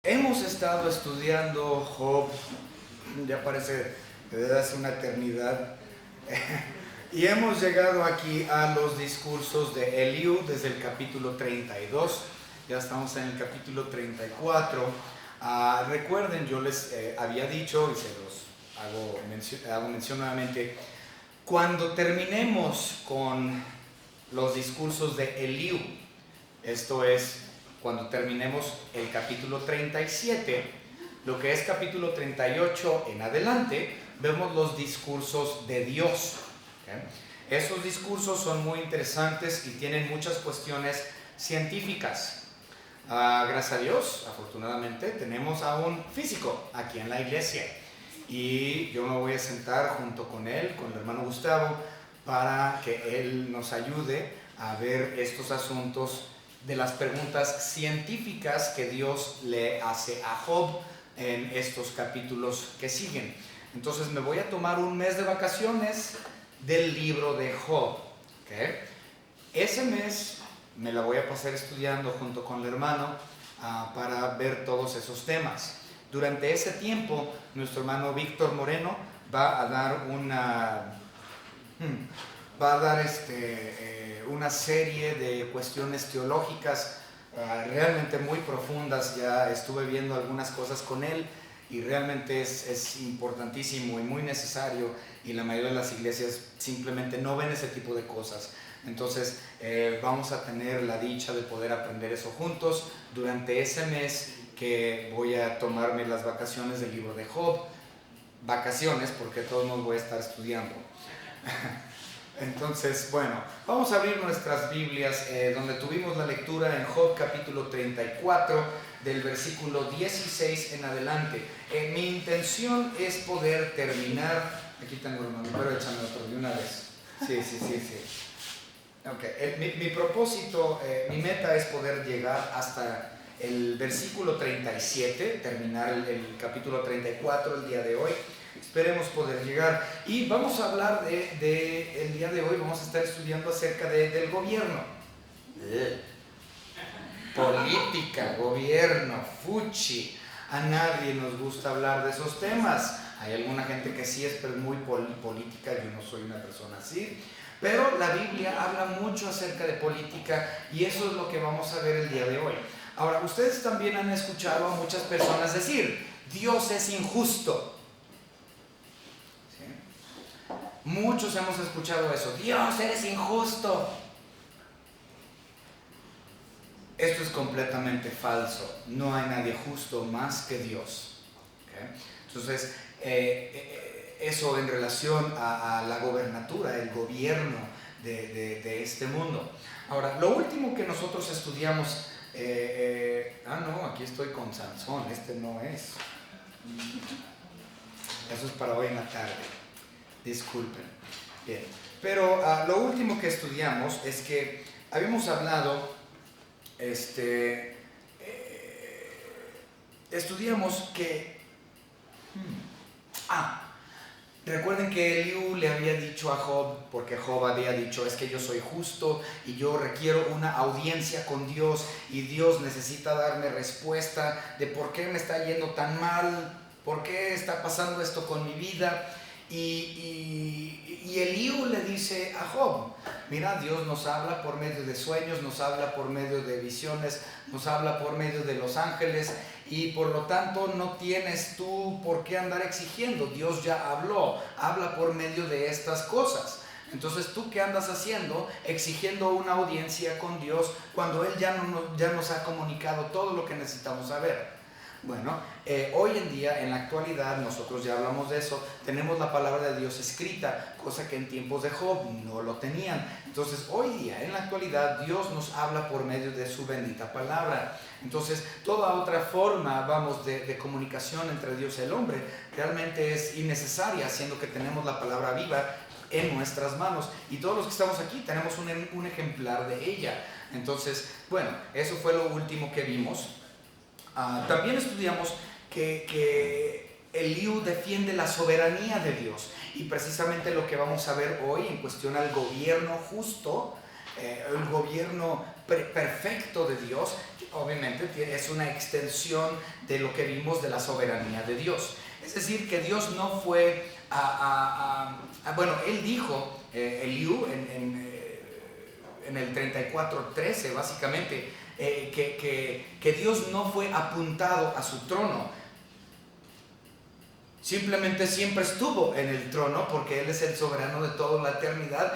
Hemos estado estudiando Job, ya parece que desde hace una eternidad, y hemos llegado aquí a los discursos de Eliú desde el capítulo 32, ya estamos en el capítulo 34. Recuerden, yo les había dicho, y se los hago mención nuevamente, cuando terminemos con los discursos de Eliú, esto es, cuando terminemos el capítulo 37, lo que es capítulo 38 en adelante, vemos los discursos de Dios. ¿Okay? Esos discursos son muy interesantes y tienen muchas cuestiones científicas. Gracias a Dios, afortunadamente, tenemos a un físico aquí en la iglesia. Y yo me voy a sentar junto con él, con el hermano Gustavo, para que él nos ayude a ver estos asuntos de las preguntas científicas que Dios le hace a Job en estos capítulos que siguen. Entonces me voy a tomar un mes de vacaciones del libro de Job. ¿Okay? Ese mes me la voy a pasar estudiando junto con el hermano para ver todos esos temas. Durante ese tiempo, nuestro hermano Víctor Moreno va a dar una serie de cuestiones teológicas realmente muy profundas. Ya estuve viendo algunas cosas con él y realmente es importantísimo y muy necesario, y la mayoría de las iglesias simplemente no ven ese tipo de cosas. Entonces vamos a tener la dicha de poder aprender eso juntos durante ese mes que voy a tomarme las vacaciones del libro de Job. Vacaciones, porque de todos modos voy a estar estudiando. Entonces, bueno, vamos a abrir nuestras Biblias donde tuvimos la lectura en Job capítulo 34, del versículo 16 en adelante. Mi intención es poder terminar. Aquí tengo el hermano, pero échame otro de una vez. Sí. Okay. Mi propósito, mi meta es poder llegar hasta el versículo 37, terminar el capítulo 34 el día de hoy. Esperemos poder llegar. Y vamos a hablar el día de hoy, vamos a estar estudiando acerca del gobierno. Política, gobierno, fuchi. A nadie nos gusta hablar de esos temas. Hay alguna gente que sí es muy política, yo no soy una persona así. Pero la Biblia habla mucho acerca de política y eso es lo que vamos a ver el día de hoy. Ahora, ustedes también han escuchado a muchas personas decir, Dios es injusto. ¿Sí? Muchos hemos escuchado eso, Dios, eres injusto. Esto es completamente falso. No hay nadie justo más que Dios. ¿Okay? Entonces, eso en relación a la gobernatura, el gobierno de este mundo. Ahora, lo último que nosotros estudiamos, no, aquí estoy con Sansón, este no es. Eso es para hoy en la tarde, disculpen. Bien, pero lo último que estudiamos es que habíamos hablado, estudiamos que recuerden que Eliú le había dicho a Job, porque Job había dicho, es que yo soy justo y yo requiero una audiencia con Dios y Dios necesita darme respuesta de por qué me está yendo tan mal, por qué está pasando esto con mi vida. Y Eliú le dice a Job, mira, Dios nos habla por medio de sueños, nos habla por medio de visiones, nos habla por medio de los ángeles, y por lo tanto no tienes tú por qué andar exigiendo. Dios ya habló, habla por medio de estas cosas. Entonces, ¿tú qué andas haciendo exigiendo una audiencia con Dios cuando Él ya nos ha comunicado todo lo que necesitamos saber? Bueno, hoy en día, en la actualidad, nosotros ya hablamos de eso, tenemos la palabra de Dios escrita, cosa que en tiempos de Job no lo tenían. Entonces, hoy día, en la actualidad, Dios nos habla por medio de su bendita palabra. Entonces, toda otra forma, de comunicación entre Dios y el hombre, realmente es innecesaria, siendo que tenemos la palabra viva en nuestras manos. Y todos los que estamos aquí tenemos un ejemplar de ella. Entonces, bueno, eso fue lo último que vimos. También estudiamos que Eliú defiende la soberanía de Dios, y precisamente lo que vamos a ver hoy en cuestión al gobierno justo el gobierno perfecto de Dios, obviamente es una extensión de lo que vimos de la soberanía de Dios. Es decir, que Dios no fue bueno, él dijo, Eliú, en el 34:13, básicamente, que Dios no fue apuntado a su trono. Simplemente siempre estuvo en el trono porque Él es el soberano de toda la eternidad,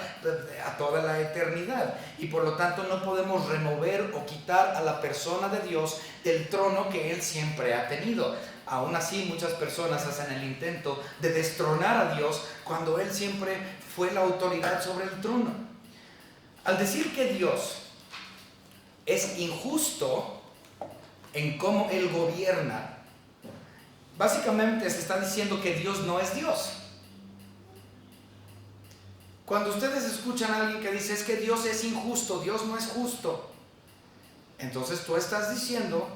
a toda la eternidad. Y por lo tanto no podemos remover o quitar a la persona de Dios del trono que Él siempre ha tenido. Aún así, muchas personas hacen el intento de destronar a Dios cuando Él siempre fue la autoridad sobre el trono. Al decir que Dios es injusto en cómo Él gobierna, básicamente se está diciendo que Dios no es Dios. Cuando ustedes escuchan a alguien que dice es que Dios es injusto, Dios no es justo, entonces tú estás diciendo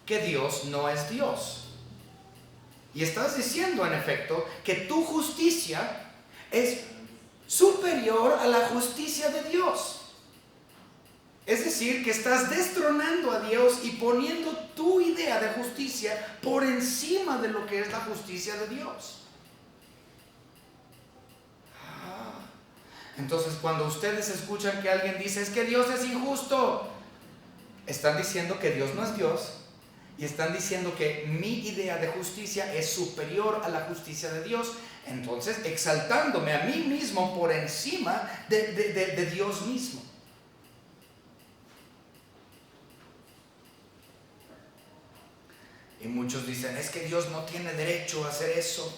que Dios no es Dios. Y estás diciendo en efecto que tu justicia es superior a la justicia de Dios. Es decir, que estás destronando a Dios y poniendo tu idea de justicia por encima de lo que es la justicia de Dios. Entonces, cuando ustedes escuchan que alguien dice es que Dios es injusto, están diciendo que Dios no es Dios y están diciendo que mi idea de justicia es superior a la justicia de Dios. Entonces, exaltándome a mí mismo por encima de Dios mismo. Y muchos dicen, es que Dios no tiene derecho a hacer eso.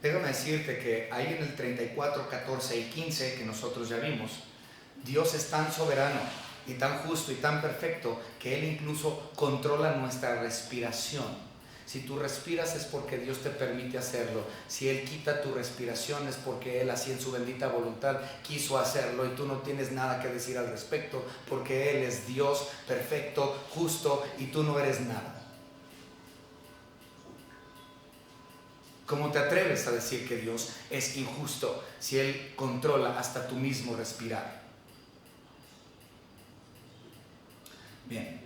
Déjame decirte que ahí en el 34, 14 y 15 que nosotros ya vimos, Dios es tan soberano y tan justo y tan perfecto que Él incluso controla nuestra respiración. Si tú respiras es porque Dios te permite hacerlo. Si Él quita tu respiración es porque Él así en su bendita voluntad quiso hacerlo y tú no tienes nada que decir al respecto porque Él es Dios perfecto, justo y tú no eres nada. ¿Cómo te atreves a decir que Dios es injusto si Él controla hasta tu mismo respirar? Bien,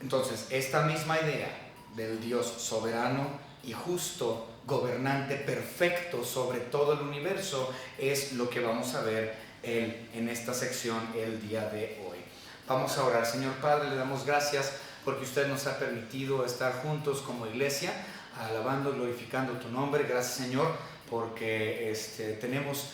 entonces esta misma idea del Dios soberano y justo, gobernante perfecto sobre todo el universo, es lo que vamos a ver en esta sección el día de hoy. Vamos a orar. Señor Padre, le damos gracias porque usted nos ha permitido estar juntos como iglesia, alabando y glorificando tu nombre. Gracias, Señor, porque tenemos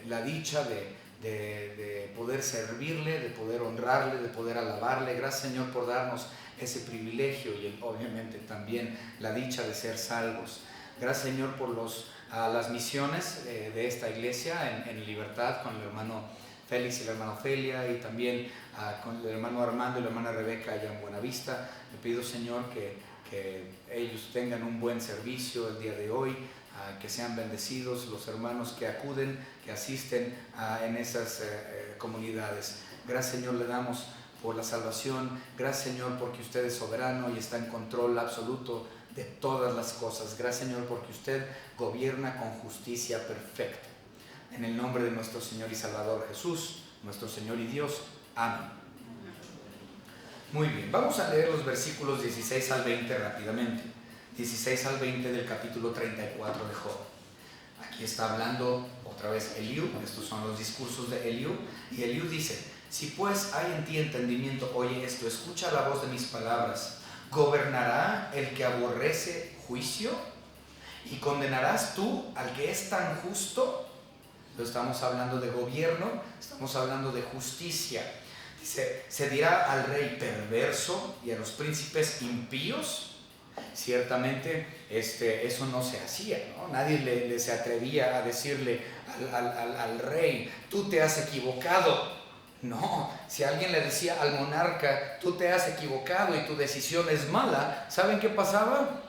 la dicha de poder servirle, de poder honrarle, de poder alabarle. Gracias, Señor, por darnos ese privilegio y obviamente también la dicha de ser salvos. Gracias, Señor, por las misiones de esta iglesia en libertad con el hermano Félix y la hermana Ofelia y también con el hermano Armando y la hermana Rebeca allá en Buenavista. Le pido, Señor, que ellos tengan un buen servicio el día de hoy, que sean bendecidos los hermanos que acuden, que asisten en esas comunidades. Gracias, Señor, le damos por la salvación. Gracias, Señor, porque usted es soberano y está en control absoluto de todas las cosas. Gracias, Señor, porque usted gobierna con justicia perfecta. En el nombre de nuestro Señor y Salvador Jesús, nuestro Señor y Dios. Amén. Muy bien, vamos a leer los versículos 16 al 20 rápidamente. 16 al 20 del capítulo 34 de Job. Aquí está hablando otra vez Eliú. Estos son los discursos de Eliú. Y Eliú dice: si pues hay en ti entendimiento, oye esto, escucha la voz de mis palabras. ¿Gobernará el que aborrece juicio? ¿Y condenarás tú al que es tan justo? No estamos hablando de gobierno, estamos hablando de justicia. Dice, ¿se dirá al rey perverso y a los príncipes impíos? Ciertamente eso no se hacía, ¿no? Nadie se atrevía a decirle al rey, tú te has equivocado. No, si alguien le decía al monarca, tú te has equivocado y tu decisión es mala, ¿saben qué pasaba?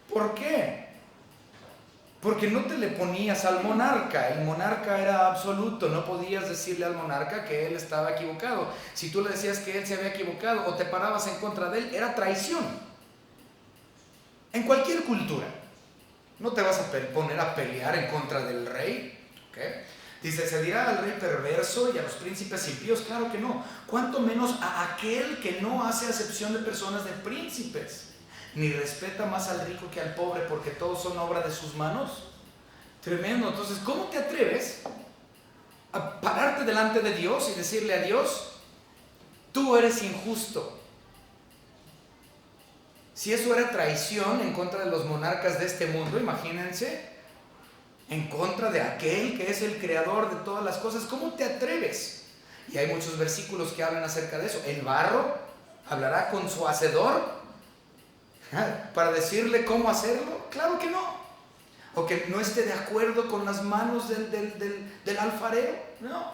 ¿Por qué? Porque no te le ponías al monarca. El monarca era absoluto, no podías decirle al monarca que él estaba equivocado. Si tú le decías que él se había equivocado o te parabas en contra de él, era traición. En cualquier cultura. No te vas a poner a pelear en contra del rey. ¿Okay? Dice, ¿se dirá al rey perverso y a los príncipes impíos? Claro que no. Cuanto menos a aquel que no hace acepción de personas de príncipes, ni respeta más al rico que al pobre, porque todos son obra de sus manos. Tremendo. Entonces, ¿cómo te atreves a pararte delante de Dios y decirle a Dios, tú eres injusto? Si eso era traición en contra de los monarcas de este mundo, imagínense, en contra de aquel que es el creador de todas las cosas, ¿cómo te atreves? Y hay muchos versículos que hablan acerca de eso. El barro hablará con su hacedor para decirle cómo hacerlo. Claro que no. O que no esté de acuerdo con las manos del alfarero. No.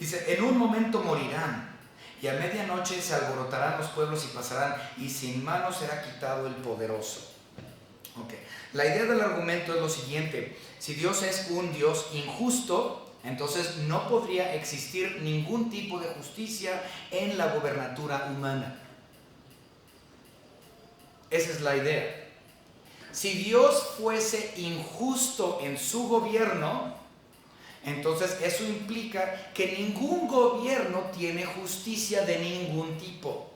Dice, en un momento morirán, y a medianoche se alborotarán los pueblos y pasarán, y sin mano será quitado el poderoso. Okay. La idea del argumento es lo siguiente: si Dios es un Dios injusto, entonces no podría existir ningún tipo de justicia en la gobernatura humana. Esa es la idea. Si Dios fuese injusto en su gobierno, entonces eso implica que ningún gobierno tiene justicia de ningún tipo.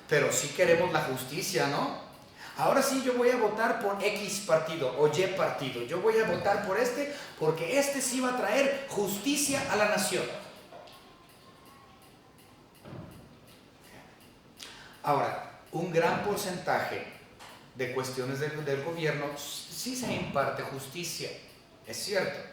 Pero sí queremos la justicia, ¿no? Ahora sí yo voy a votar por X partido o Y partido. Yo voy a votar por este porque este sí va a traer justicia a la nación. Ahora, un gran porcentaje de cuestiones del gobierno sí se imparte justicia, es cierto.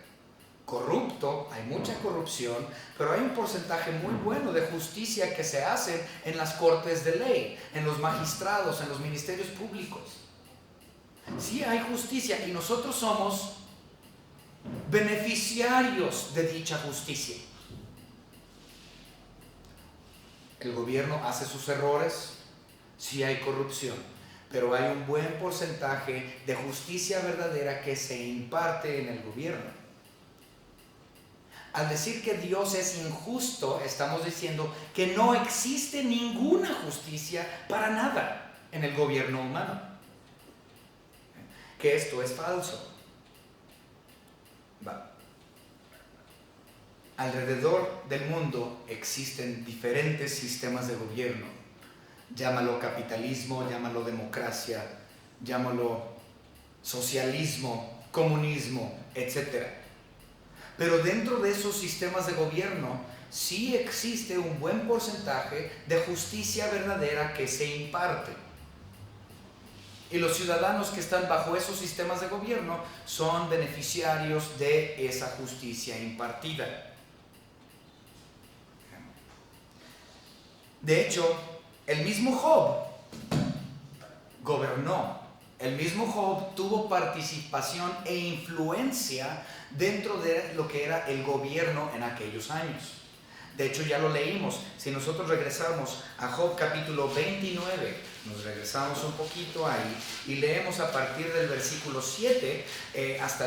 Corrupto, hay mucha corrupción, pero hay un porcentaje muy bueno de justicia que se hace en las cortes de ley, en los magistrados, en los ministerios públicos. Sí hay justicia y nosotros somos beneficiarios de dicha justicia. El gobierno hace sus errores, sí hay corrupción, pero hay un buen porcentaje de justicia verdadera que se imparte en el gobierno. Al decir que Dios es injusto, estamos diciendo que no existe ninguna justicia para nada en el gobierno humano. Que esto es falso. Alrededor del mundo existen diferentes sistemas de gobierno. Llámalo capitalismo, llámalo democracia, llámalo socialismo, comunismo, etc. Pero dentro de esos sistemas de gobierno sí existe un buen porcentaje de justicia verdadera que se imparte. Y los ciudadanos que están bajo esos sistemas de gobierno son beneficiarios de esa justicia impartida. De hecho, el mismo Job gobernó. El mismo Job tuvo participación e influencia dentro de lo que era el gobierno en aquellos años. De hecho, ya lo leímos. Si nosotros regresamos a Job capítulo 29, nos regresamos un poquito ahí y leemos a partir del versículo 7 hasta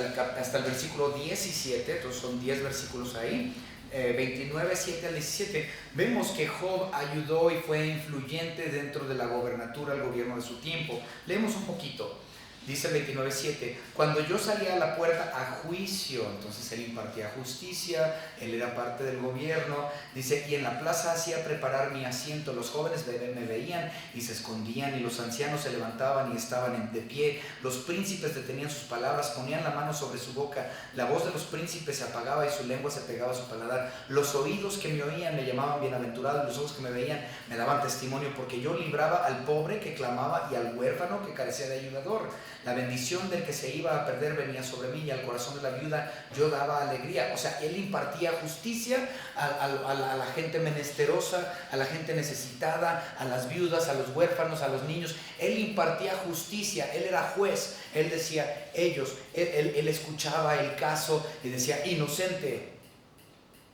el versículo 17, entonces son 10 versículos ahí. 29, 7 al 17, vemos que Job ayudó y fue influyente dentro de la gobernatura, el gobierno de su tiempo. Leemos un poquito. Dice el 29:7, cuando yo salía a la puerta a juicio, entonces él impartía justicia, él era parte del gobierno. Dice, y en la plaza hacía preparar mi asiento, los jóvenes me veían y se escondían, y los ancianos se levantaban y estaban de pie, los príncipes detenían sus palabras, ponían la mano sobre su boca, la voz de los príncipes se apagaba y su lengua se pegaba a su paladar, los oídos que me oían me llamaban bienaventurado, y los ojos que me veían me daban testimonio, porque yo libraba al pobre que clamaba y al huérfano que carecía de ayudador. La bendición del que se iba a perder venía sobre mí, y al corazón de la viuda yo daba alegría. O sea, él impartía justicia a la gente menesterosa, a la gente necesitada, a las viudas, a los huérfanos, a los niños. Él impartía justicia, él era juez. Él decía, él escuchaba el caso y decía, inocente,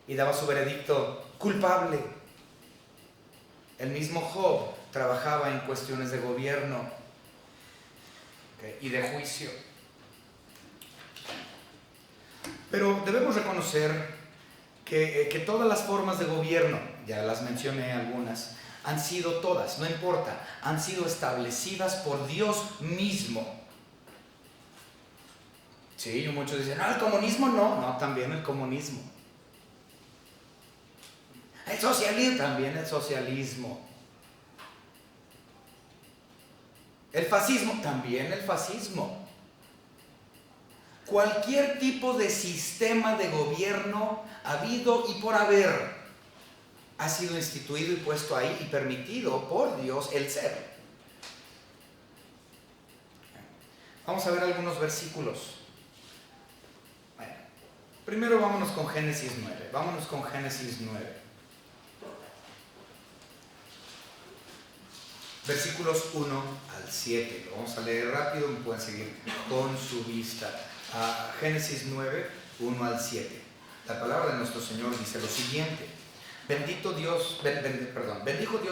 y daba su veredicto, culpable. El mismo Job trabajaba en cuestiones de gobierno y de juicio. Pero debemos reconocer que todas las formas de gobierno, ya las mencioné algunas, han sido todas, no importa, han sido establecidas por Dios mismo. Sí, y muchos dicen, el comunismo no, también el comunismo. El socialismo, también el socialismo. El fascismo, también el fascismo. Cualquier tipo de sistema de gobierno habido y por haber ha sido instituido y puesto ahí y permitido por Dios el ser. Vamos a ver algunos versículos. Bueno, primero vámonos con Génesis 9. Vámonos con Génesis 9. Versículos 1 al 7. Lo vamos a leer rápido, me pueden seguir con su vista. Génesis 9, 1 al 7. La palabra de nuestro Señor dice lo siguiente. Bendijo Dios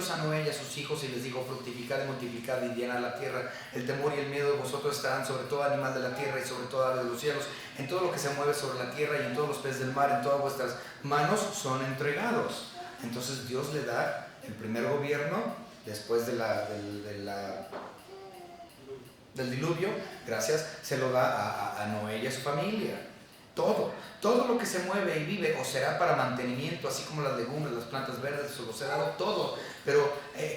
a Noé y a sus hijos y les dijo: fructificad y multiplicad y llenad la tierra. El temor y el miedo de vosotros estarán sobre todo animal de la tierra y sobre toda ave de los cielos, en todo lo que se mueve sobre la tierra y en todos los peces del mar, en todas vuestras manos son entregados. Entonces Dios le da el primer gobierno después del diluvio, gracias, se lo da a Noé y a su familia. Todo lo que se mueve y vive os será para mantenimiento, así como las legumbres, las plantas verdes, os lo será todo. Pero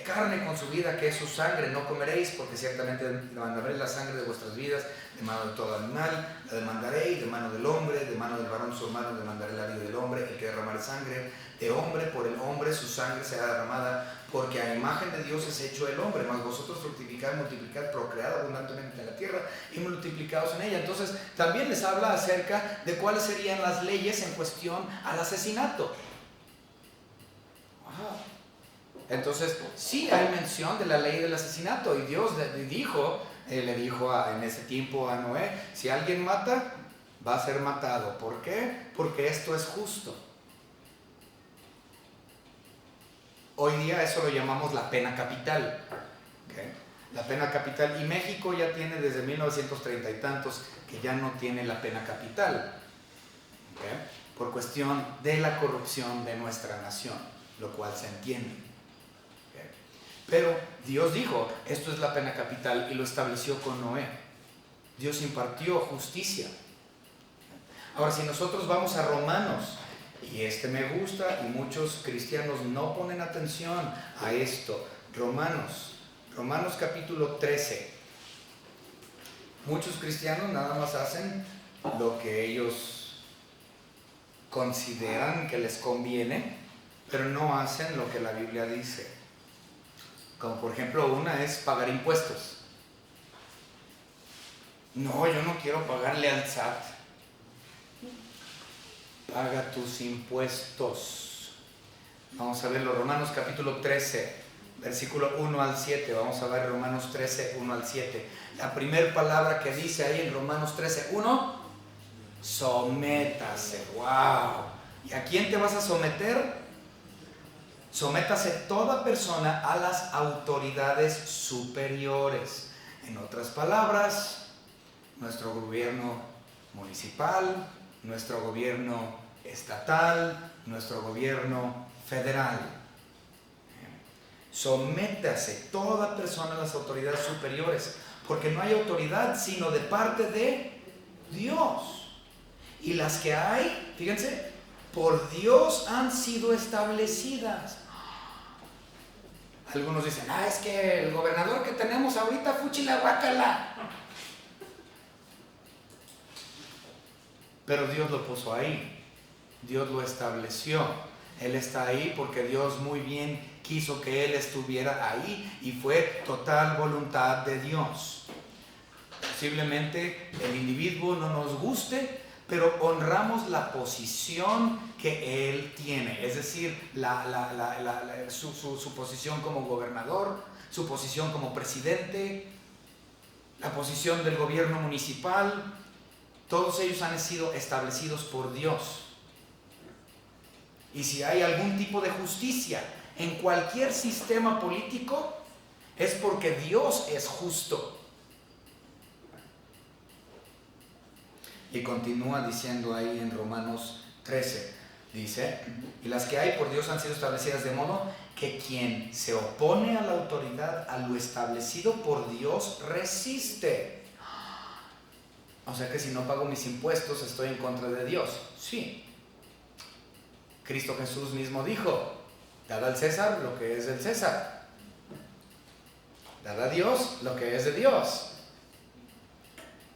carne con su vida, que es su sangre, no comeréis, porque ciertamente demandaréis la sangre de vuestras vidas, de mano de todo animal, la demandaréis, de mano del hombre, de mano del varón su hermano, demandaré la vida del hombre. El que derramare sangre de hombre por el hombre, su sangre será derramada, porque a imagen de Dios es hecho el hombre. Mas vosotros fructificad, multiplicad, procread abundantemente en la tierra y multiplicaos en ella. Entonces también les habla acerca de cuáles serían las leyes en cuestión al asesinato. Wow. Entonces sí hay mención de la ley del asesinato, y Dios le dijo en ese tiempo a Noé: si alguien mata, va a ser matado. ¿Por qué? Porque esto es justo. Hoy día eso lo llamamos la pena capital. ¿Okay? La pena capital. Y México ya tiene desde 1930 y tantos que ya no tiene la pena capital. ¿Okay? Por cuestión de la corrupción de nuestra nación, lo cual se entiende. ¿Okay? Pero Dios dijo, esto es la pena capital, y lo estableció con Noé. Dios impartió justicia. Ahora, si nosotros vamos a Romanos, y me gusta, y muchos cristianos no ponen atención a esto. Romanos capítulo 13. Muchos cristianos nada más hacen lo que ellos consideran que les conviene, pero no hacen lo que la Biblia dice. Como por ejemplo, una es pagar impuestos. No, yo no quiero pagarle al SAT. Paga tus impuestos. Vamos a verlo, Romanos capítulo 13, versículo 1 al 7. Vamos a ver Romanos 13, 1 al 7. La primera palabra que dice ahí en Romanos 13, 1: sométase. ¡Wow! ¿Y a quién te vas a someter? Sométase toda persona a las autoridades superiores. En otras palabras, nuestro gobierno municipal, nuestro gobierno estatal, nuestro gobierno federal. Sométase toda persona a las autoridades superiores, porque no hay autoridad sino de parte de Dios. Y las que hay, fíjense, por Dios han sido establecidas. Algunos dicen, es que el gobernador que tenemos ahorita, fuchila guacala. Pero Dios lo puso ahí, Dios lo estableció. Él está ahí porque Dios muy bien quiso que Él estuviera ahí, y fue total voluntad de Dios. Posiblemente el individuo no nos guste, pero honramos la posición que Él tiene, es decir, su posición como gobernador, su posición como presidente, la posición del gobierno municipal. Todos ellos han sido establecidos por Dios. Y si hay algún tipo de justicia en cualquier sistema político, es porque Dios es justo. Y continúa diciendo ahí en Romanos 13: dice, y las que hay por Dios han sido establecidas de modo que quien se opone a la autoridad, a lo establecido por Dios, resiste. O sea que si no pago mis impuestos, estoy en contra de Dios. Sí. Cristo Jesús mismo dijo, dad al César lo que es del César. Dad a Dios lo que es de Dios.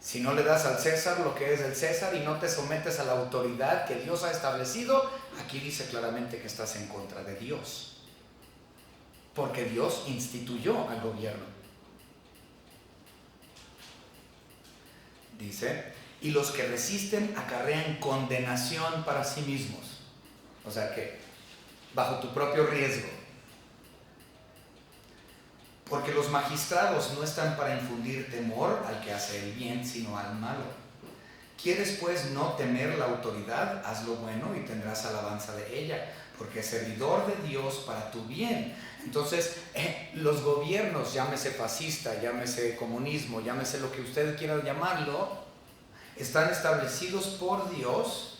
Si no le das al César lo que es del César y no te sometes a la autoridad que Dios ha establecido, aquí dice claramente que estás en contra de Dios. Porque Dios instituyó al gobierno. Dice, y los que resisten acarrean condenación para sí mismos. O sea que, bajo tu propio riesgo. Porque los magistrados no están para infundir temor al que hace el bien, sino al malo. ¿Quieres pues no temer la autoridad? Haz lo bueno y tendrás alabanza de ella, porque es servidor de Dios para tu bien. Entonces, los gobiernos, llámese fascista, llámese comunismo, llámese lo que usted quiera llamarlo, están establecidos por Dios,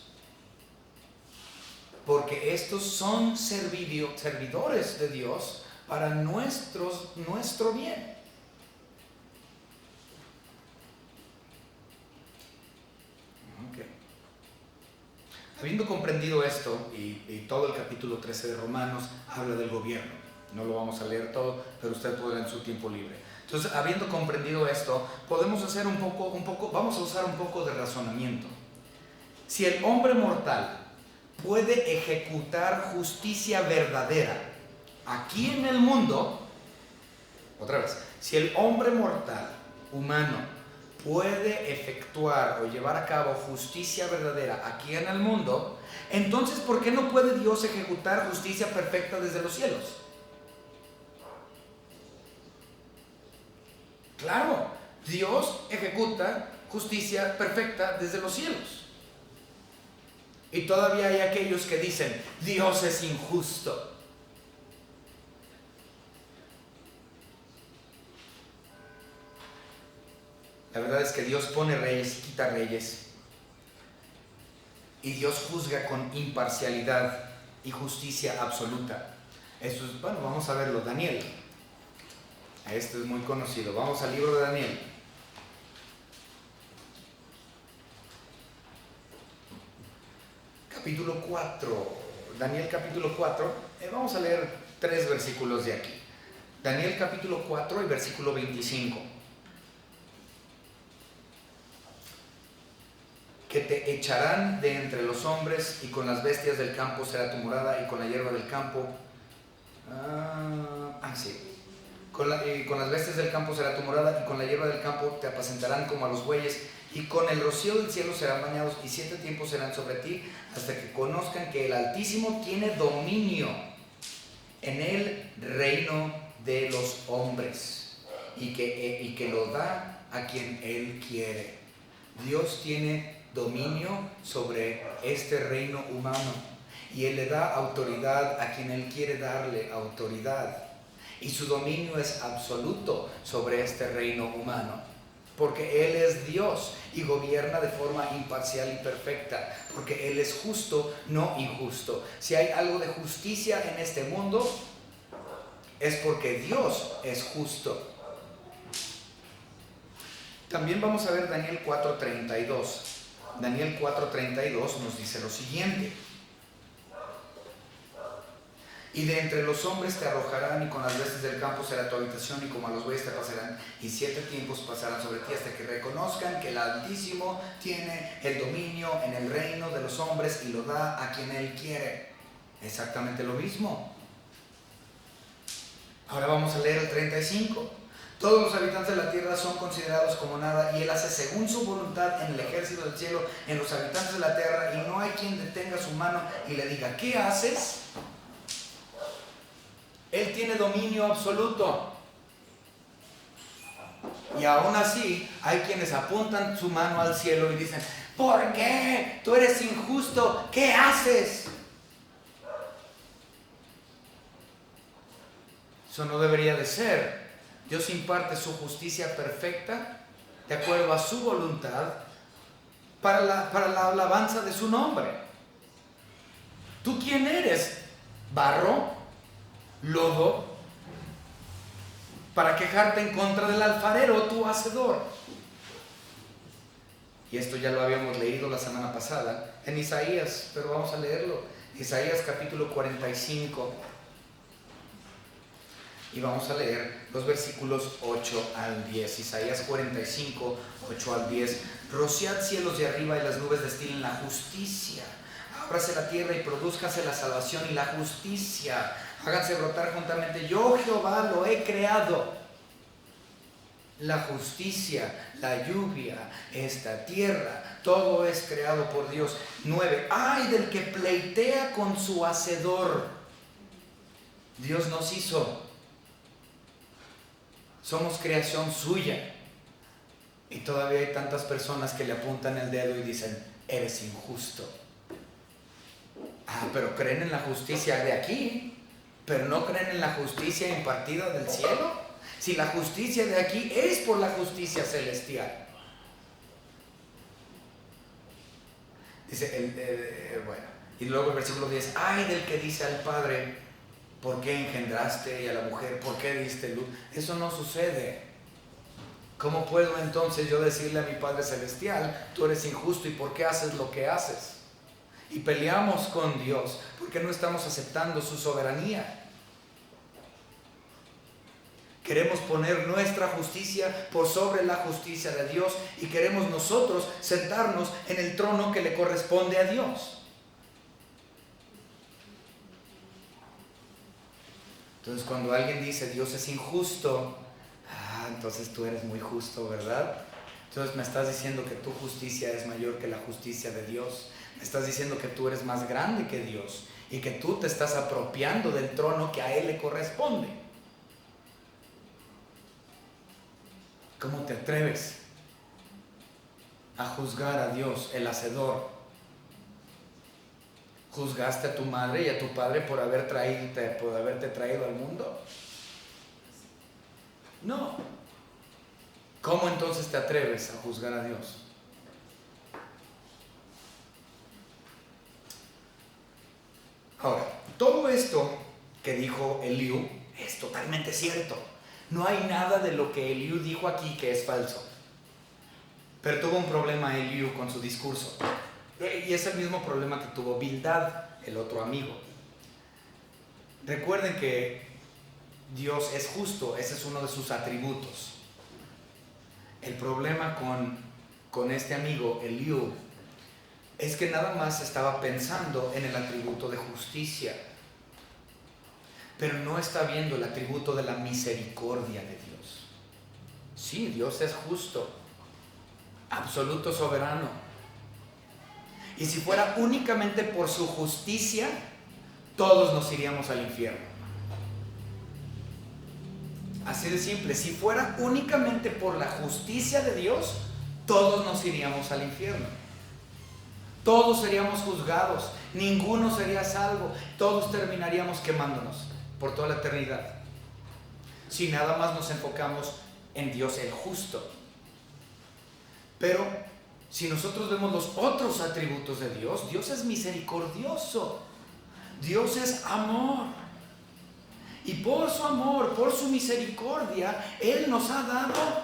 porque estos son servidores de Dios para nuestro bien. Okay. Habiendo comprendido esto, y todo el capítulo 13 de Romanos habla del gobierno, no lo vamos a leer todo, pero usted puede en su tiempo libre. Entonces, habiendo comprendido esto, podemos hacer vamos a usar un poco de razonamiento. Si el hombre mortal puede ejecutar justicia verdadera aquí en el mundo, otra vez, si el hombre mortal, humano, puede efectuar o llevar a cabo justicia verdadera aquí en el mundo, entonces ¿por qué no puede Dios ejecutar justicia perfecta desde los cielos? Claro, Dios ejecuta justicia perfecta desde los cielos. Y todavía hay aquellos que dicen, Dios es injusto. La verdad es que Dios pone reyes y quita reyes. Y Dios juzga con imparcialidad y justicia absoluta. Eso es, bueno, vamos a verlo. Daniel. Esto es muy conocido. Vamos al libro de Daniel. Capítulo 4. Daniel capítulo 4. Vamos a leer 3 versículos de aquí. Daniel capítulo 4 y versículo 25. Que te echarán de entre los hombres, y con las bestias del campo será tu morada, y con la hierba del campo. Con las bestias del campo será tu morada, y con la hierba del campo te apacentarán como a los bueyes, y con el rocío del cielo serán bañados, y 7 tiempos serán sobre ti, hasta que conozcan que el Altísimo tiene dominio en el reino de los hombres, y que lo da a quien Él quiere. Dios tiene dominio sobre este reino humano, y Él le da autoridad a quien Él quiere darle autoridad, y su dominio es absoluto sobre este reino humano, porque Él es Dios y gobierna de forma imparcial y perfecta, porque Él es justo, no injusto. Si hay algo de justicia en este mundo, es porque Dios es justo. También vamos a ver Daniel 4:32. Daniel 4:32 nos dice lo siguiente: y de entre los hombres te arrojarán, y con las bestias del campo será tu habitación, y como a los bueyes te pasarán, y 7 tiempos pasarán sobre ti, hasta que reconozcan que el Altísimo tiene el dominio en el reino de los hombres y lo da a quien Él quiere. Exactamente lo mismo. Ahora vamos a leer el 35. Todos los habitantes de la tierra son considerados como nada, y Él hace según su voluntad en el ejército del cielo, en los habitantes de la tierra, y no hay quien detenga su mano y le diga, ¿qué haces? Él tiene dominio absoluto. Y aún así hay quienes apuntan su mano al cielo y dicen, ¿por qué? Tú eres injusto, ¿qué haces? Eso no debería de ser. Dios imparte su justicia perfecta de acuerdo a su voluntad para la alabanza de su nombre. ¿Tú quién eres? ¿Barro? ¿Lodo? Para quejarte en contra del alfarero, tu hacedor. Y esto ya lo habíamos leído la semana pasada en Isaías, pero vamos a leerlo. Isaías capítulo 45. Y vamos a leer los versículos 8 al 10. Isaías 45, 8 al 10. Rociad cielos de arriba y las nubes destilen la justicia. Ábrase la tierra y produzcase la salvación y la justicia. Háganse brotar juntamente. Yo, Jehová, lo he creado. La justicia, la lluvia, esta tierra, todo es creado por Dios. 9. Ay del que pleitea con su hacedor. Dios nos hizo. Somos creación suya. Y todavía hay tantas personas que le apuntan el dedo y dicen, eres injusto. Pero creen en la justicia de aquí, pero no creen en la justicia impartida del cielo. Si la justicia de aquí es por la justicia celestial. Dice, bueno, y luego el versículo 10, ay del que dice al padre, ¿por qué engendraste? Y a la mujer, ¿por qué diste luz? Eso no sucede. ¿Cómo puedo entonces yo decirle a mi Padre Celestial, tú eres injusto y por qué haces lo que haces? Y peleamos con Dios porque no estamos aceptando su soberanía. Queremos poner nuestra justicia por sobre la justicia de Dios y queremos nosotros sentarnos en el trono que le corresponde a Dios. Entonces cuando alguien dice Dios es injusto, entonces tú eres muy justo, ¿verdad? Entonces me estás diciendo que tu justicia es mayor que la justicia de Dios. Me estás diciendo que tú eres más grande que Dios y que tú te estás apropiando del trono que a Él le corresponde. ¿Cómo te atreves a juzgar a Dios, el hacedor? ¿Juzgaste a tu madre y a tu padre por haberte traído al mundo? No. ¿Cómo entonces te atreves a juzgar a Dios? Ahora, todo esto que dijo Eliú es totalmente cierto. No hay nada de lo que Eliú dijo aquí que es falso. Pero tuvo un problema Eliú con su discurso. Y es el mismo problema que tuvo Bildad, el otro amigo. Recuerden que Dios es justo, ese es uno de sus atributos. El problema con este amigo Eliú es que nada más estaba pensando en el atributo de justicia, pero no está viendo el atributo de la misericordia de Dios. Sí, Dios es justo, absoluto soberano. Y si fuera únicamente por su justicia, todos nos iríamos al infierno. Así de simple, si fuera únicamente por la justicia de Dios, todos nos iríamos al infierno. Todos seríamos juzgados, ninguno sería salvo, todos terminaríamos quemándonos por toda la eternidad. Si nada más nos enfocamos en Dios el justo. Pero si nosotros vemos los otros atributos de Dios, Dios es misericordioso, Dios es amor. Y por su amor, por su misericordia, Él nos ha dado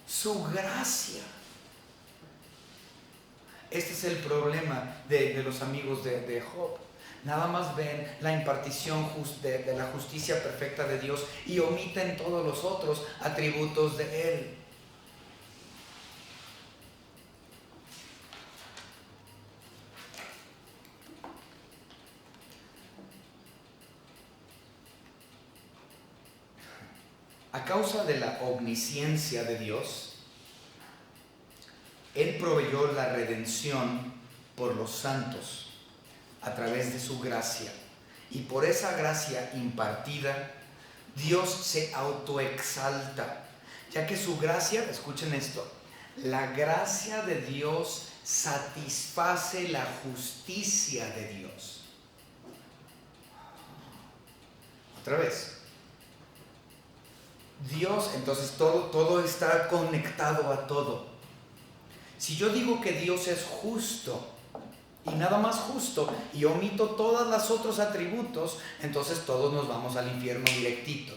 su gracia. Este es el problema de los amigos de Job. Nada más ven la impartición de la justicia perfecta de Dios y omiten todos los otros atributos de Él. A causa de la omnisciencia de Dios, Él proveyó la redención por los santos a través de su gracia. Y por esa gracia impartida, Dios se autoexalta, ya que su gracia, escuchen esto, la gracia de Dios satisface la justicia de Dios. Otra vez. Dios, entonces todo está conectado a todo. Si yo digo que Dios es justo, y nada más justo, y omito todos los otros atributos, entonces todos nos vamos al infierno directito.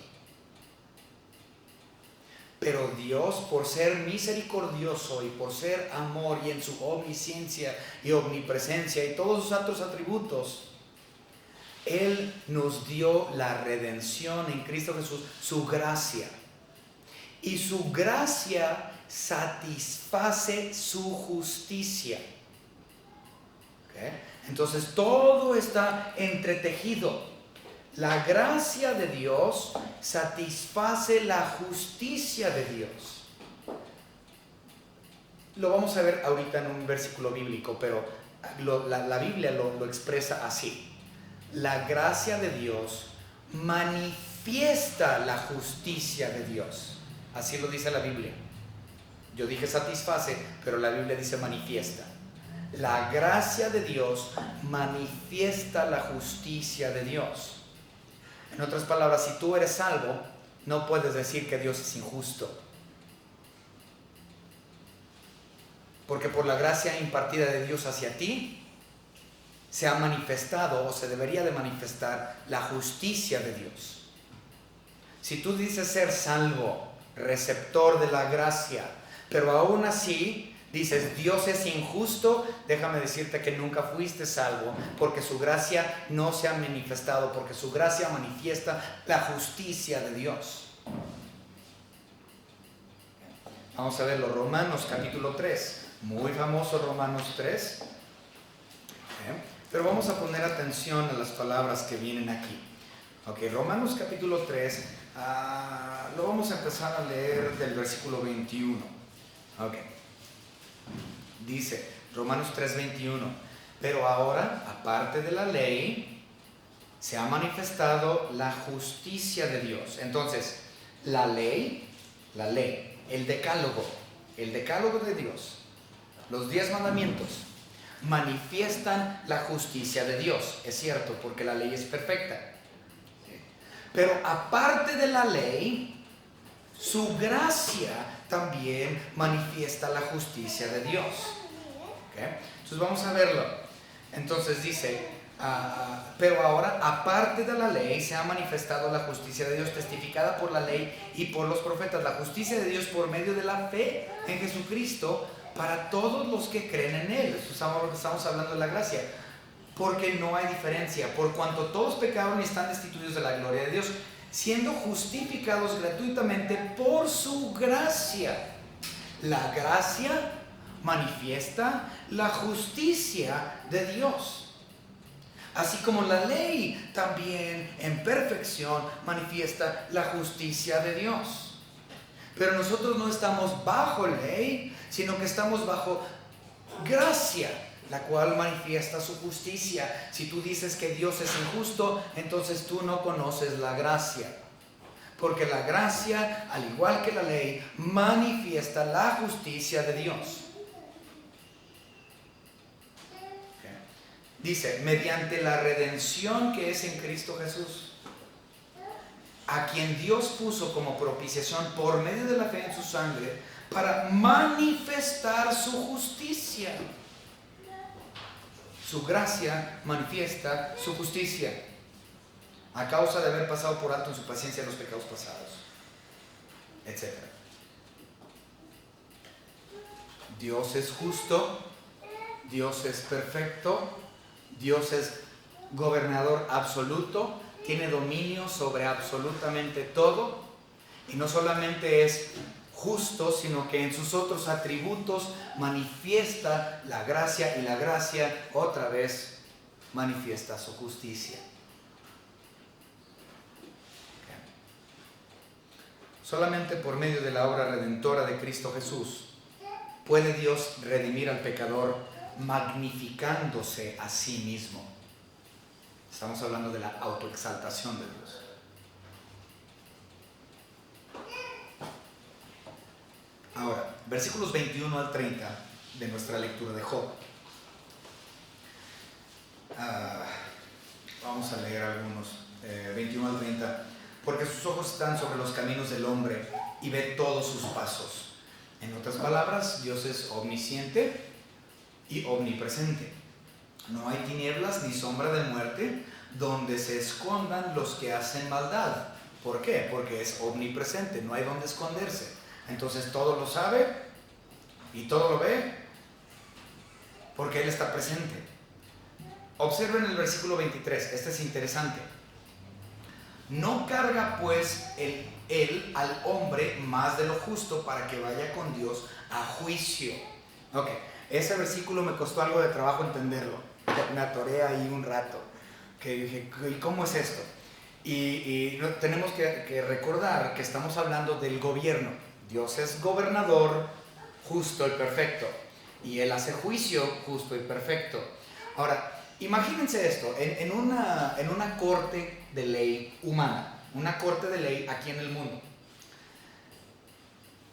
Pero Dios, por ser misericordioso y por ser amor y en su omnisciencia y omnipresencia y todos sus otros atributos, Él nos dio la redención en Cristo Jesús, su gracia. Y su gracia satisface su justicia. ¿Okay? Entonces todo está entretejido. La gracia de Dios satisface la justicia de Dios. Lo vamos a ver ahorita en un versículo bíblico, pero la Biblia lo expresa así. La gracia de Dios manifiesta la justicia de Dios. Así lo dice la Biblia. Yo dije satisface, pero la Biblia dice manifiesta. La gracia de Dios manifiesta la justicia de Dios. En otras palabras, si tú eres salvo, no puedes decir que Dios es injusto. Porque por la gracia impartida de Dios hacia ti, se ha manifestado o se debería de manifestar la justicia de Dios. Si tú dices ser salvo, receptor de la gracia, pero aún así dices Dios es injusto, déjame decirte que nunca fuiste salvo, porque su gracia no se ha manifestado, porque su gracia manifiesta la justicia de Dios. Vamos a verlo, Romanos capítulo 3, muy famoso Romanos 3. Pero vamos a poner atención a las palabras que vienen aquí. Ok, Romanos capítulo 3, lo vamos a empezar a leer del versículo 21. Ok. Dice, Romanos 3:21, pero ahora, aparte de la ley, se ha manifestado la justicia de Dios. Entonces, la ley, el decálogo de Dios, los 10 mandamientos, manifiestan la justicia de Dios. Es cierto, porque la ley es perfecta. Pero aparte de la ley, su gracia también manifiesta la justicia de Dios. ¿Okay? Entonces vamos a verlo. Entonces dice, pero ahora, aparte de la ley, se ha manifestado la justicia de Dios, testificada por la ley y por los profetas. La justicia de Dios por medio de la fe en Jesucristo, para todos los que creen en Él. Estamos hablando de la gracia. Porque no hay diferencia. Por cuanto todos pecaron y están destituidos de la gloria de Dios, siendo justificados gratuitamente por su gracia. La gracia manifiesta la justicia de Dios. Así como la ley también en perfección manifiesta la justicia de Dios. Pero nosotros no estamos bajo ley, sino que estamos bajo gracia, la cual manifiesta su justicia. Si tú dices que Dios es injusto, entonces tú no conoces la gracia. Porque la gracia, al igual que la ley, manifiesta la justicia de Dios. Dice, mediante la redención que es en Cristo Jesús, a quien Dios puso como propiciación por medio de la fe en su sangre, para manifestar su justicia. Su gracia manifiesta su justicia, a causa de haber pasado por alto en su paciencia los pecados pasados, etc. Dios es justo, Dios es perfecto, Dios es gobernador absoluto, tiene dominio sobre absolutamente todo, y no solamente es justo, sino que en sus otros atributos manifiesta la gracia, y la gracia otra vez manifiesta su justicia. Solamente por medio de la obra redentora de Cristo Jesús puede Dios redimir al pecador magnificándose a sí mismo. Estamos hablando de la autoexaltación de Dios. Ahora, versículos 21 al 30 de nuestra lectura de Job. Vamos a leer algunos, 21 al 30. Porque sus ojos están sobre los caminos del hombre y ve todos sus pasos. En otras palabras, Dios es omnisciente y omnipresente. No hay tinieblas ni sombra de muerte donde se escondan los que hacen maldad. ¿Por qué? Porque es omnipresente, no hay donde esconderse. Entonces todo lo sabe y todo lo ve porque Él está presente. Observen el versículo 23, este es interesante. No carga pues él al hombre más de lo justo para que vaya con Dios a juicio. Ok, ese versículo me costó algo de trabajo entenderlo. Me atoré ahí un rato. Que dije, ¿y cómo es esto? Y tenemos que recordar que estamos hablando del gobierno. Dios es gobernador justo y perfecto. Y Él hace juicio justo y perfecto. Ahora, imagínense esto, en una corte de ley humana, una corte de ley aquí en el mundo.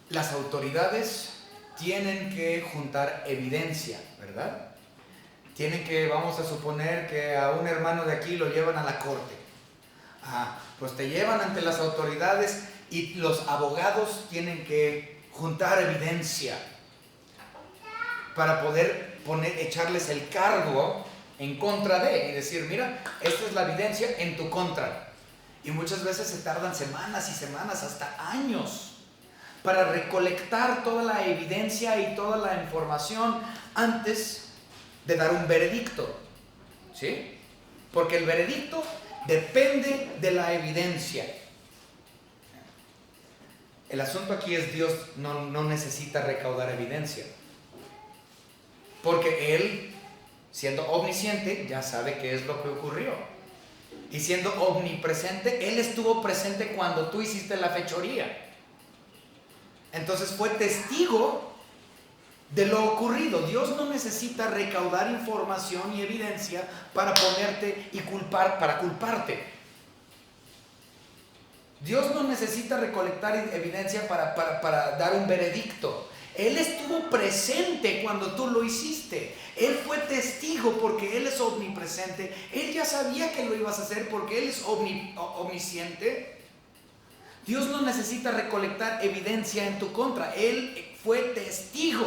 Las autoridades tienen que juntar evidencia, ¿verdad? Tienen que, vamos a suponer que a un hermano de aquí lo llevan a la corte. Pues te llevan ante las autoridades y los abogados tienen que juntar evidencia para poder echarles el cargo en contra de, y decir, mira, esta es la evidencia en tu contra. Y muchas veces se tardan semanas y semanas, hasta años, para recolectar toda la evidencia y toda la información antes de dar un veredicto, ¿sí? Porque el veredicto depende de la evidencia. El asunto aquí es Dios no necesita recaudar evidencia, porque Él, siendo omnisciente, ya sabe qué es lo que ocurrió. Y siendo omnipresente, Él estuvo presente cuando tú hiciste la fechoría. Entonces fue testigo de lo ocurrido. Dios no necesita recaudar información y evidencia para ponerte y para culparte. Dios no necesita recolectar evidencia para dar un veredicto. Él estuvo presente cuando tú lo hiciste. Él fue testigo porque Él es omnipresente. Él ya sabía que lo ibas a hacer porque Él es omnisciente. Dios no necesita recolectar evidencia en tu contra. Él fue testigo.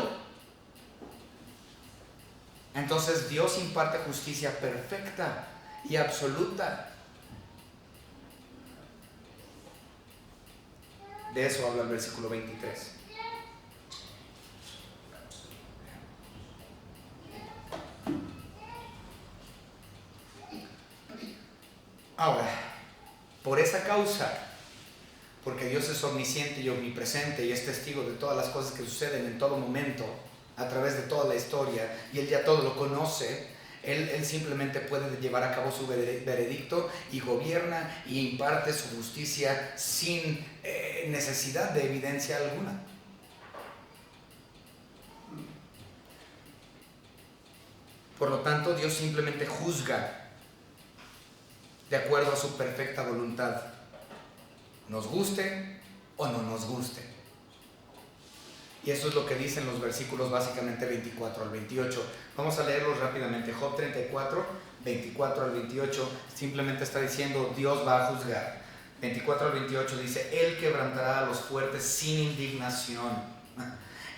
Entonces Dios imparte justicia perfecta y absoluta. De eso habla el versículo 23. Ahora, por esa causa, porque Dios es omnisciente y omnipresente y es testigo de todas las cosas que suceden en todo momento, a través de toda la historia, y Él ya todo lo conoce, Él simplemente puede llevar a cabo su veredicto y gobierna y imparte su justicia sin necesidad de evidencia alguna. Por lo tanto, Dios simplemente juzga de acuerdo a su perfecta voluntad, nos guste o no nos guste. Y eso es lo que dicen los versículos básicamente 24 al 28. Vamos a leerlos rápidamente. Job 34, 24 al 28, simplemente está diciendo Dios va a juzgar. 24 al 28 dice, Él quebrantará a los fuertes sin indignación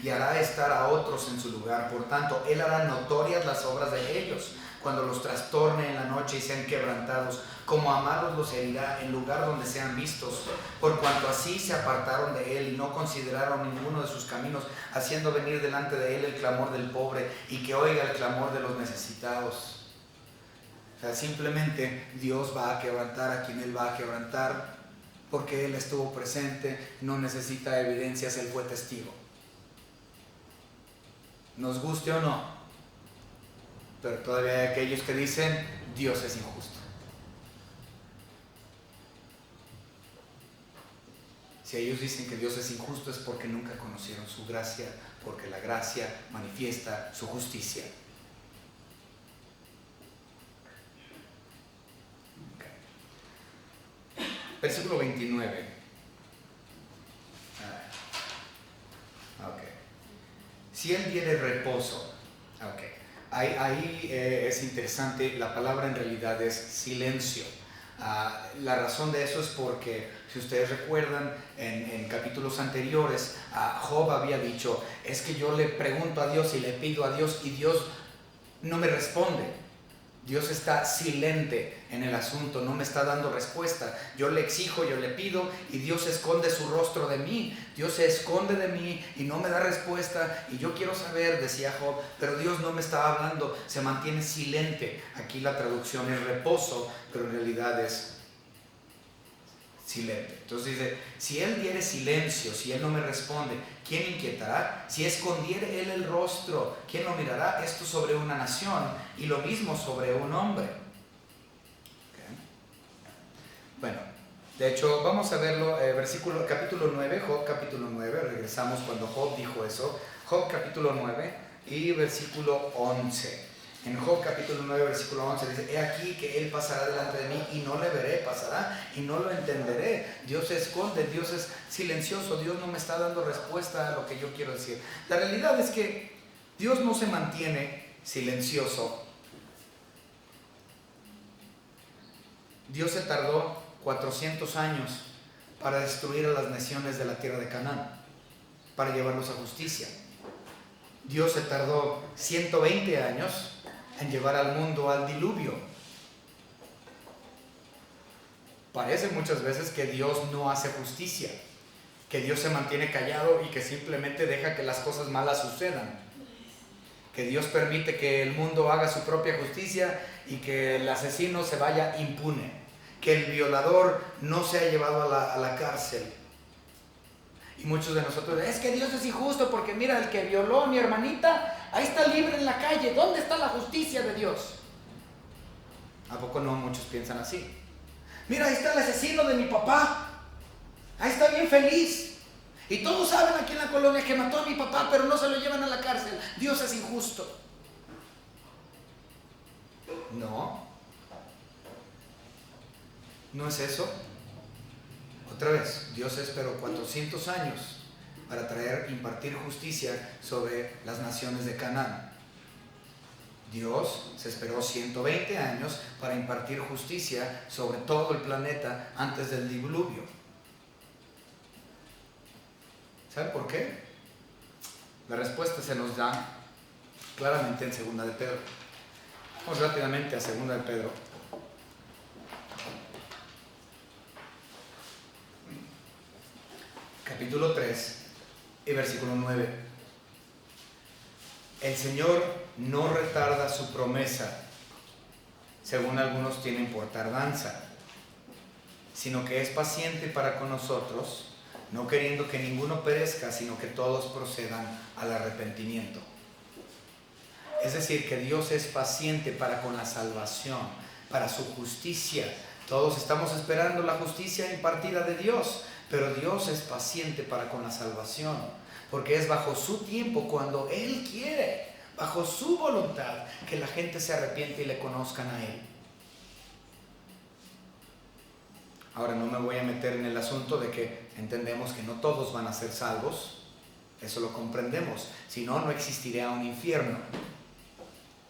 y hará estar a otros en su lugar. Por tanto, Él hará notorias las obras de ellos cuando los trastorne en la noche y sean quebrantados. Como a malos los herirá en lugar donde sean vistos, por cuanto así se apartaron de Él y no consideraron ninguno de sus caminos, haciendo venir delante de Él el clamor del pobre y que oiga el clamor de los necesitados. O sea, simplemente Dios va a quebrantar a quien Él va a quebrantar, porque Él estuvo presente, no necesita evidencias, Él fue testigo. Nos guste o no, pero todavía hay aquellos que dicen Dios es injusto. Si ellos dicen que Dios es injusto es porque nunca conocieron su gracia, porque la gracia manifiesta su justicia. Okay. Versículo 29. Okay. Si Él diere reposo. Okay. Ahí es interesante, la palabra en realidad es silencio. La razón de eso es porque, si ustedes recuerdan, en capítulos anteriores, Job había dicho, es que yo le pregunto a Dios y le pido a Dios y Dios no me responde. Dios está silente en el asunto, no me está dando respuesta. Yo le exijo, yo le pido y Dios esconde su rostro de mí. Dios se esconde de mí y no me da respuesta. Y yo quiero saber, decía Job, pero Dios no me está hablando, se mantiene silente. Aquí la traducción es reposo, pero en realidad es silente. Entonces dice, si Él diere silencio, si Él no me responde, ¿quién inquietará? Si escondiere Él el rostro, ¿quién lo mirará? Esto sobre una nación y lo mismo sobre un hombre. Okay. Bueno, de hecho vamos a verlo, capítulo 9, Job capítulo 9, regresamos cuando Job dijo eso, Job capítulo 9 y versículo 11. En Job capítulo 9 versículo 11 dice, he aquí que él pasará delante de mí y no le veré, pasará y no lo entenderé. Dios se esconde, Dios es silencioso, Dios no me está dando respuesta a lo que yo quiero decir. La realidad es que Dios no se mantiene silencioso. Dios se tardó 400 años para destruir a las naciones de la tierra de Canaán, para llevarlos a justicia. Dios se tardó 120 años en llevar al mundo al diluvio. Parece muchas veces que Dios no hace justicia, que Dios se mantiene callado y que simplemente deja que las cosas malas sucedan, que Dios permite que el mundo haga su propia justicia y que el asesino se vaya impune, que el violador no sea llevado a la cárcel. Y muchos de nosotros, es que Dios es injusto porque mira, el que violó a mi hermanita, ahí está libre en la calle. ¿Dónde está la justicia de Dios? ¿A poco no muchos piensan así? Mira, ahí está el asesino de mi papá. Ahí está bien feliz. Y todos saben aquí en la colonia que mató a mi papá, pero no se lo llevan a la cárcel. Dios es injusto. No. ¿No es eso? Otra vez, Dios esperó 400 años para impartir justicia sobre las naciones de Canaán. Dios se esperó 120 años para impartir justicia sobre todo el planeta antes del diluvio. ¿Sabe por qué? La respuesta se nos da claramente en 2 de Pedro. Vamos rápidamente a 2 de Pedro. Capítulo 3 y versículo 9. El Señor no retarda su promesa, según algunos tienen por tardanza, sino que es paciente para con nosotros, no queriendo que ninguno perezca, sino que todos procedan al arrepentimiento. Es decir, que Dios es paciente para con la salvación, para su justicia. Todos estamos esperando la justicia impartida de Dios, pero Dios es paciente para con la salvación, porque es bajo su tiempo, cuando Él quiere, bajo su voluntad, que la gente se arrepiente y le conozcan a Él. Ahora no me voy a meter en el asunto de que entendemos que no todos van a ser salvos, eso lo comprendemos, si no, no existiría un infierno.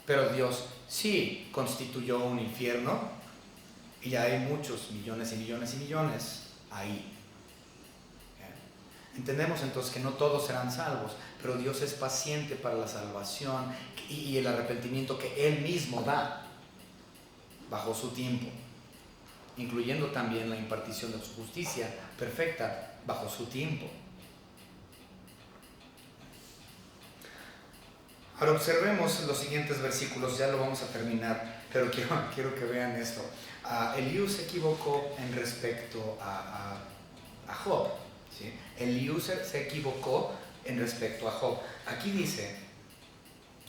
Pero Dios sí constituyó un infierno y ya hay muchos, millones y millones y millones ahí. Entendemos entonces que no todos serán salvos, pero Dios es paciente para la salvación y el arrepentimiento que Él mismo da bajo su tiempo, incluyendo también la impartición de su justicia perfecta bajo su tiempo. Ahora observemos los siguientes versículos, ya lo vamos a terminar, pero quiero que vean esto. Eliú se equivocó en respecto a Job. ¿Sí? Eliú se equivocó en respecto a Job. Aquí dice,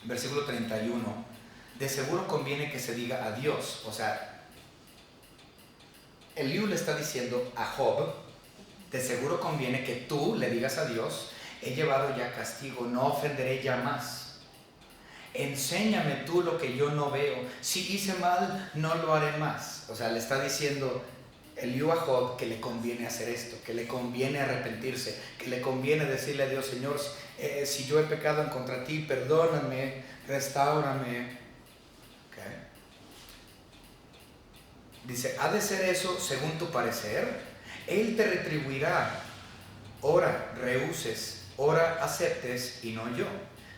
versículo 31, de seguro conviene que se diga a Dios. O sea, Eliú le está diciendo a Job, de seguro conviene que tú le digas a Dios, he llevado ya castigo, no ofenderé ya más. Enséñame tú lo que yo no veo. Si hice mal, no lo haré más. O sea, le está diciendo Eliú a Job que le conviene hacer esto, que le conviene arrepentirse, que le conviene decirle a Dios, Señor, si yo he pecado en contra ti, perdóname, restáurame. Okay. Dice, ¿ha de ser eso según tu parecer? Él te retribuirá, ora rehuses, ora aceptes y no yo.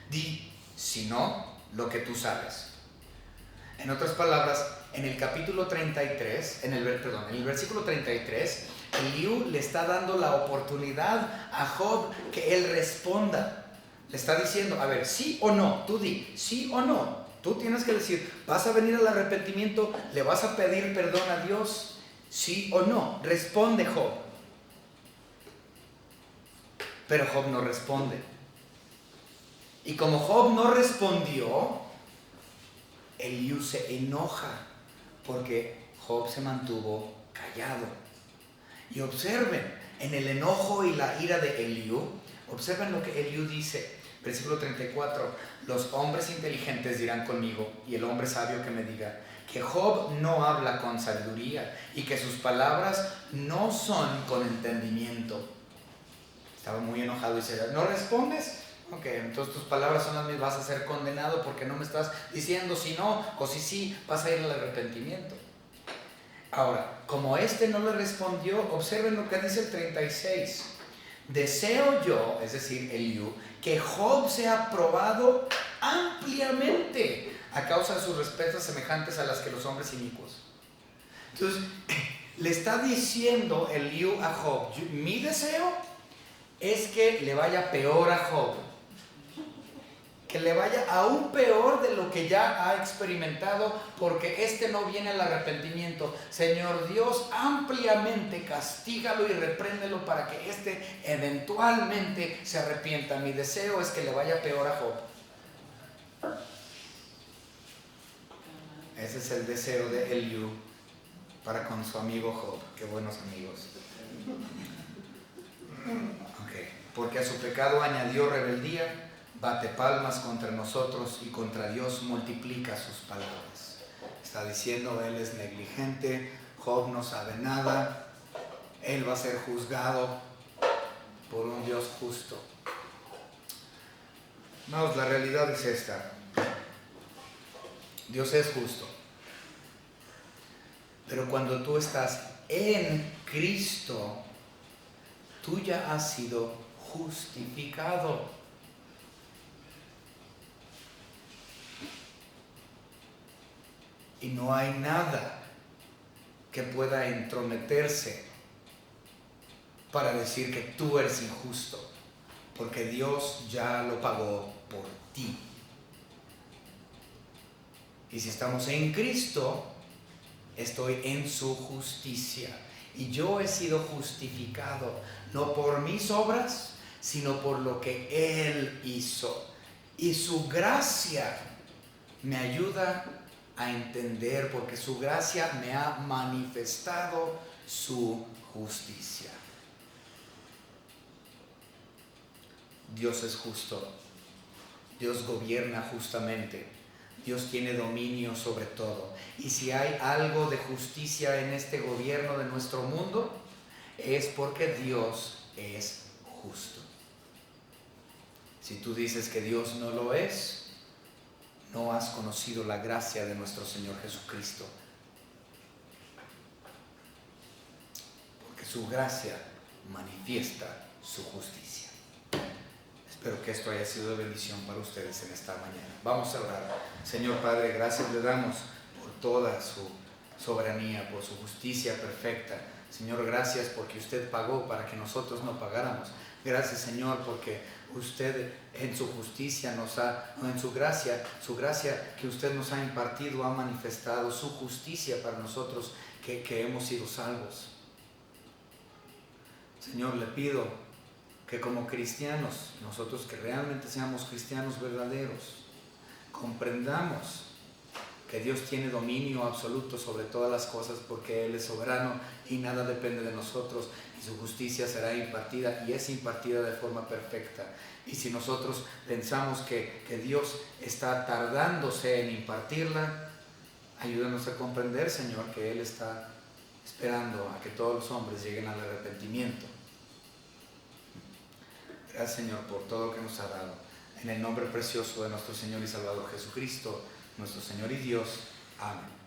Di, si no, lo que tú sabes. En otras palabras, en el capítulo 33, en el versículo 33, Eliú le está dando la oportunidad a Job que él responda. Le está diciendo, a ver, sí o no, tú di, sí o no. Tú tienes que decir, ¿vas a venir al arrepentimiento? ¿Le vas a pedir perdón a Dios? ¿Sí o no? Responde Job. Pero Job no responde. Y como Job no respondió, Eliú se enoja porque Job se mantuvo callado. Y observen, en el enojo y la ira de Eliú, observen lo que Eliú dice. Versículo 34, los hombres inteligentes dirán conmigo, y el hombre sabio que me diga, que Job no habla con sabiduría y que sus palabras no son con entendimiento. Estaba muy enojado y dice, ¿no respondes? Ok, entonces tus palabras son las mismas, vas a ser condenado porque no me estás diciendo si no o si sí, vas a ir al arrepentimiento. Ahora, como este no le respondió, observen lo que dice el 36. Deseo yo, es decir, Eliú, que Job sea probado ampliamente a causa de sus respuestas semejantes a las que los hombres inicuos. Entonces, le está diciendo Eliú a Job, mi deseo es que le vaya peor a Job, que le vaya aún peor de lo que ya ha experimentado, porque este no viene al arrepentimiento. Señor Dios, ampliamente castígalo y repréndelo para que este eventualmente se arrepienta. Mi deseo es que le vaya peor a Job. Ese es el deseo de Eliú para con su amigo Job. Qué buenos amigos. Porque a su pecado añadió rebeldía, bate palmas contra nosotros y contra Dios multiplica sus palabras. Está diciendo, él es negligente, Job no sabe nada, él va a ser juzgado por un Dios justo. No, la realidad es esta. Dios es justo. Pero cuando tú estás en Cristo, tú ya has sido justificado. Y no hay nada que pueda entrometerse para decir que tú eres injusto, porque Dios ya lo pagó por ti. Y si estamos en Cristo, estoy en su justicia. Y yo he sido justificado, no por mis obras, sino por lo que Él hizo. Y su gracia me ayuda a entender, porque su gracia me ha manifestado su justicia. Dios es justo. Dios gobierna justamente. Dios tiene dominio sobre todo. Y si hay algo de justicia en este gobierno de nuestro mundo, es porque Dios es justo. Si tú dices que Dios no lo es, no has conocido la gracia de nuestro Señor Jesucristo. Porque su gracia manifiesta su justicia. Espero que esto haya sido de bendición para ustedes en esta mañana. Vamos a orar. Señor Padre, gracias le damos por toda su soberanía, por su justicia perfecta. Señor, gracias porque usted pagó para que nosotros no pagáramos. Gracias, Señor, porque usted en su justicia en su gracia que usted nos ha impartido, ha manifestado su justicia para nosotros que hemos sido salvos. Señor, le pido que como cristianos, nosotros que realmente seamos cristianos verdaderos, comprendamos que Dios tiene dominio absoluto sobre todas las cosas porque Él es soberano y nada depende de nosotros, y su justicia será impartida y es impartida de forma perfecta. Y si nosotros pensamos que Dios está tardándose en impartirla, ayúdanos a comprender, Señor, que Él está esperando a que todos los hombres lleguen al arrepentimiento. Gracias, Señor, por todo lo que nos ha dado. En el nombre precioso de nuestro Señor y Salvador Jesucristo, nuestro Señor y Dios. Amén.